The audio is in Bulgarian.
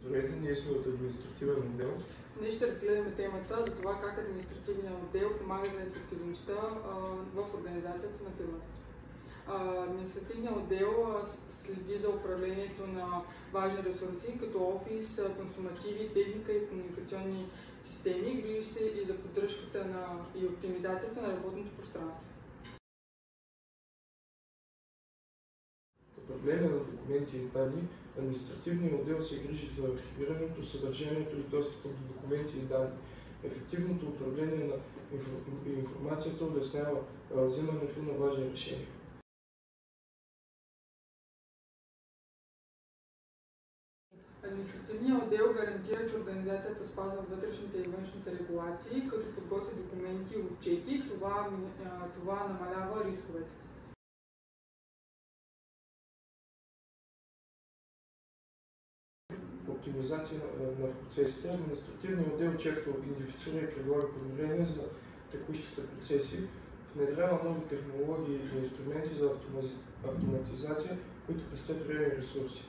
Здравейте, ние сме от административен отдел. Ние ще разгледаме темата за това как административният отдел помага за ефективността в организацията на фирмата. Административният отдел следи за управлението на важни ресурси, като офис, консумативи, техника и комуникационни системи, грижи се и за поддръжката и оптимизацията на работното пространство. Управление на документи и данни, административният отдел се грижи за архивирането, съдържанието и достъпа до документи и данни. Ефективното управление на информацията улеснява взимането на важни решения. Административният отдел гарантира, че организацията спазва вътрешните и външните регулации, като подготвя документи и отчети. Това намалява рисковете. Оптимизация на процесите. Административният отдел често идентифицира и предлага подобрения за текущите процеси, внедрява нови технологии и инструменти за автоматизация, които пестят време и ресурси.